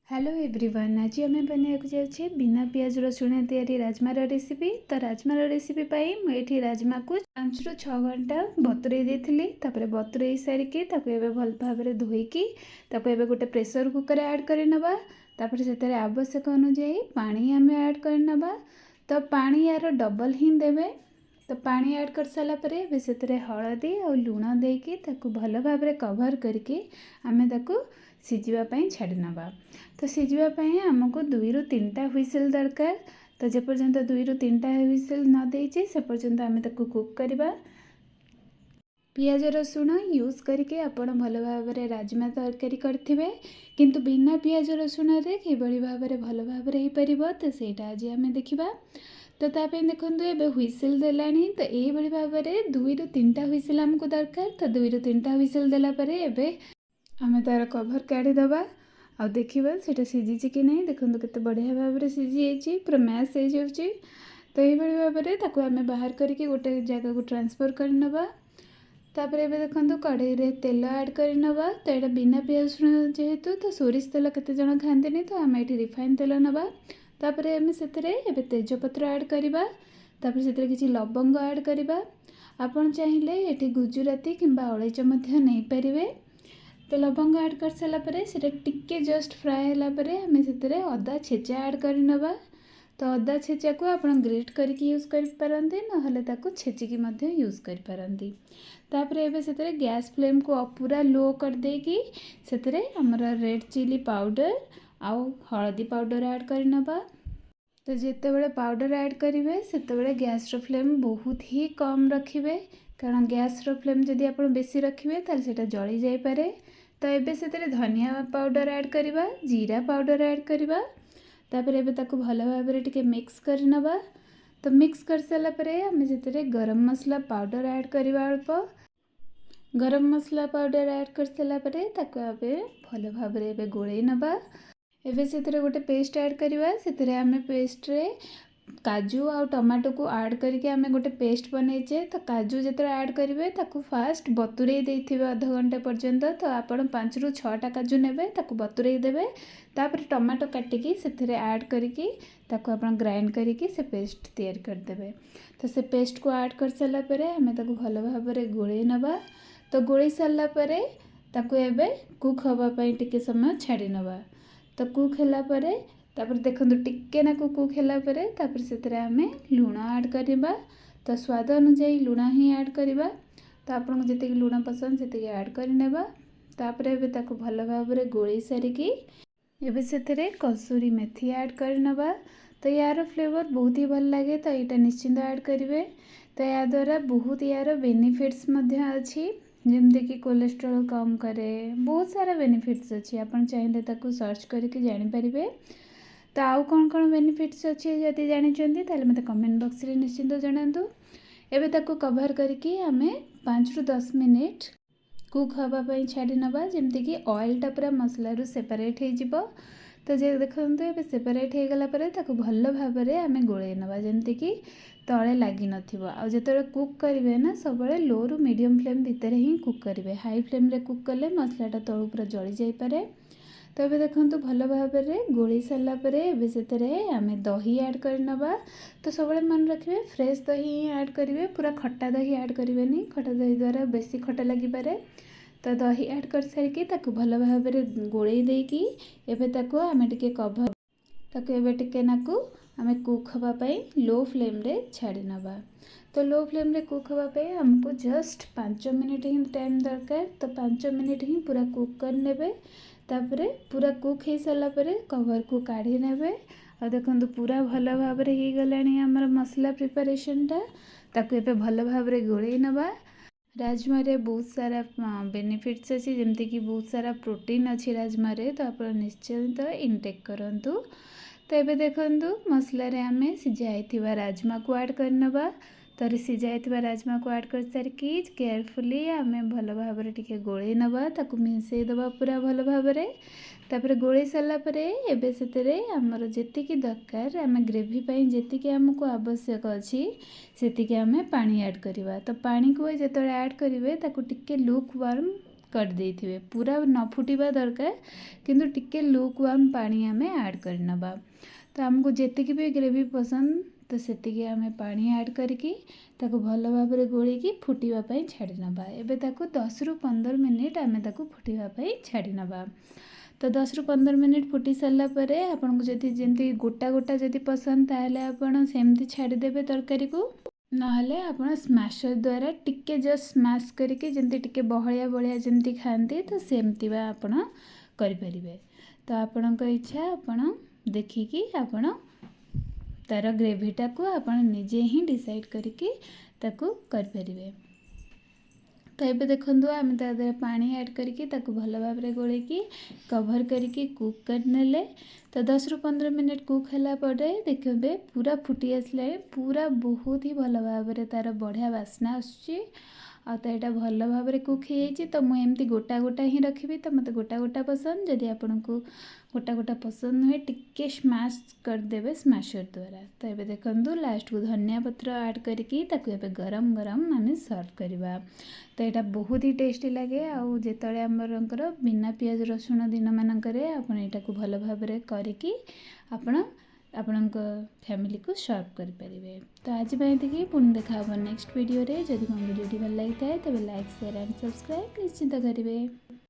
Hello everyone, आज आम बनाया जाए बिना पियाज रसुण तैयारी राजमार रेसिपी। तो राजमार रेसिपी मुझे राजमा को 5 ରୁ 6 घंटा बतुरे देती। बतुरे सारिकी भल भाव धोईकी गोटे प्रेसर कुकर ऐड कर नवा। से आवश्यक अनुजाई पानी आम ऐड कर नवा। तो पानी यार डबल ही देवे। तो पानी ऐड कर सारापर से हलदी और लुण देकी भल भाव कवर करके आम सिझापी छाड़ी नवा। तो सिझापी आमको 2 ରୁ 3टा हुइसेल दरकार। तो जेपर्यंत 2 ରୁ 3टा हुइसेल न देचे से पर्यंत आम कुक करवा। पियाज रसुण यूज करके आपण भल भाव राजमा तरकारी करेंगे, किंतु बिना पियाज रसुण कि भाव भल भाव हो पार तो सहीटा आज आम देखा। तो ताप देखो ए हुइसेल देलानी। तो ये भाव में 2 ରୁ 3टा हुइसेल आमको दरकार। तो 2 ରୁ 3टा हुइसेल देलापर एबे आम तार कभर काढ़ीदबा आ देखा सीटा सीझी कि नहीं। देखो केते बढ़िया भाव में सीझी पूरा मैश हो जाए। तो ये भाव में आम बाहर करके गोटे जगह को ट्रांसफर कर नवा। तापर एबे देखो कढ़ई रे तेल ऐड कर नवा। तो यहाँ बिना पियाज रसुण जेहेतु तो सोरिष तेल केते जण खाआंती तो आम ये रिफाइन तेल नवा। तापर आम से तेजपत्र ऐड करवा। तापर से किसी लवंग ऐड करवा। आपण चाहिए ये गुजराती किंबा अलैच नहीं पारे। तो लवंग ऐड कर सारापर से टिके जस्ट फ्राए होगापर आम से अदा छेचा ऐड कर नवा। तो अदा छेचा को आप ग्रेट करके यूज करपारती ना छेचिकी यूज करपारती। तापर एबे से गैस फ्लेम को पूरा लो कर देकी से आमर रेड चिली पाउडर आउ हलदी पाउडर ऐड कर नवा। तो जितेबाला पाउडर ऐड करेंगे से गैस फ्लेम बहुत ही कम रखिए, कारण गैस फ्लेम जदि आप बेसी रखिए तो सेटा जली जापे। तो ये से धनिया पाउडर ऐड करवा, जीरा पाउडर ऐड करवा। तापर एबे ताको भल भाव टिके मिक्स कर नवा। तो मिक्स कर सारापर आम से गरम मसला पाउडर ऐड करवा। अल्प गरम मसला पाउडर ऐड कर सारापर भल भाव में गोले नवा। एबे से गोटे पेस्ट ऐड करवा। से आम पेस्ट रे काजू आ टमाटो को ऐड करके आम गोटे पेस्ट बनईचे। तो काजू जो ऐड करेंगे फास्ट बतुरे देथिबे आधा घंटा पर्यंत। तो आप 5 ରୁ 6टा काजू नेबे बतुरे देवे। तापर टमाटो काटिकी से ऐड करके आप ग्राइंड करके से पेस्ट तैयार करदे। तो से पेस्ट को ऐड कर सारापर आम भल भाव में गोले नवा। तो गोली सारापर एबे कुक होगापाई टिके समय छाड़ी नवा। तो कुक होला परे तापर देखो टिके ना कुक होला परे तापर से आम लुण ऐड करवा। तो स्वाद अनुजाई लुण ही ऐड करवा। तो आपको जितनी लुण पसंद से ऐड करनेबा। तापर एबे ताको भल भाव में गोली सारिकी एबे से कसूरी मेथी ऐड करनवा। तो यार फ्लेवर बहुत ही भल लगे। तो यहाँ निश्चिंत ऐड करेंगे। तो या द्वारा बहुत यार बेनिफिट्स अच्छी, जमती कि कोलेस्ट्रॉल कम करे, बहुत सारा बेनिफिट्स अच्छी। आप चाहिए ताको सर्च करके जानीपारे। तो आउ कौन कौन बेनिफिट्स अच्छी जदि जानते ताले मते कमेंट बॉक्स रे निश्चिंत जणातु। एबे ताको कवर करके आम 5 ରୁ 10 मिनिट कुक होगापाई छाड़ी नवा, जमती कि ऑयलटा पूरा मसलारू सेपरेट हो। तो जे देखो ये सेपरेट हो गलापर भल भाव में आम गोले नवा, जमती कि तले लगी नथिबो। कुक करेंगे ना सब लो रु मीडियम फ्लेम भितर ही कुक करेंगे। हाई फ्लेम रे कुक कले मसलाटा तलू पूरा जली जापे। तो ये देखो भल भाव में गोली सारापर से आम दही ऐड कर नवा। तो सब मन रखिए फ्रेश दही ऐड करेंगे, पूरा खट्टा दही ऐड करेंगे। खट्टा दही द्वारा बेसी खट्टा लगिपारे। तो दही ऐड कर सारिकी भल भाव में गोले देकी एबे ताको आम टिके कभर ताको एबे टिके नाकू आम कुक होगापाई लो फ्लेम रे छाड़ी नवा। तो लो फ्लेम रे कुक होगापाई हमको जस्ट 5 मिनिट ही टाइम दरकार। तो 5 मिनिट ही पूरा कुक कर नेबे। तापरे पूरा कुक हो सारापर कवर को काढ़ी नेबे। और देखो पूरा भल भाव में हो गलानी आमर मसला प्रिपरेशनटा। ताको एबे भल भाव में गोले नवा। राजमा रे बहुत सारा बेनिफिट्स अच्छी, जमती कि बहुत सारा प्रोटीन अच्छी राजमा रे। तो आप निश्चिंत इनटेक करंतु। तो ये देखो मसला रे आम सिझाई राजमा को ऐड करनवा। तो सिझाई राजमा को ऐड कर सारिकी केयरफुली आम भल भाव में टिके गोले नवा। ताको मिसई दबा पूरा भल भाव में। तापर गोले सारापर एबे से आमर जेतिकी दरकार आम ग्रेवी पाई जेतिकी आमको आवश्यक अच्छी सेतिकी आम पानी ऐड करवा। तो पानी को जो ऐड करेंगे ताको टिके लुक वार्म କରିଦେଇଥିବେ। पूरा न फुटिबा दरकार किंतु टिके लुक वार्म पानी आमे ऐड करनबा। तो हमको जेतिकी भी ग्रेवी पसंद तो सेतिकी आमे पानी ऐड करके ताको भल भाबरे गोळीकी फुटिबा पई छाडी नबा। एबे ताको 10 रु 15 मिनिट आमे ताको फुटिबा पई छाडी नबा। तो 10 रु 15 मिनिट फुटी सारा परे आपनको जदि जेमती गोटा गोटा जदि पसंद ताहले आपण सेमती छाडी देबे तरकारी को, नहले आपण स्मैशर द्वारा टिके जस्ट स्मैश करके जेमती टिके बहलिया बहलिया जेमती खांती तो सेमती बा आपण करि परिबे। तो आपणक इच्छा आपण देखिकी आपण तार ग्रेवीटा को आपण निजे ही डिसाइड करके ताको कर परिबे। तो ये देखो आम तादे पानी ऐड करके ताको भल भाव गोलेकी कवर करके कुक करने। तो 10 रु 15 मिनिट कुक है देखिए पूरा फुटी आसला, पूरा बहुत ही भल भाव तार बढ़िया बास्ना आसुची। तो यहाँ भल भाव कुक हो तो मुझे गोटा गोटा ही रखी। तो मत गोटा गोटा पसंद, जदि आपन को गोटा गोटा पसंद नुहे टिके स्मैश करदे स्मैशर द्वारा। तो ये देखो लास्ट को धनिया पत्र ऐड करके गरम गरम आम सर्व करवा। तो यहाँ बहुत ही टेस्टी लगे। आउ जिते आमर बिना पियाज रसुण दिन मानक आपको भल भाव करके आपण फैमिली को सर्व करें। तो आज ये पुणी देखा नेक्स्ट वीडियो रे। जदि मो वीडियो भल लगी है तेज लाइक शेयर एंड सब्सक्राइब निश्चिंत करेंगे।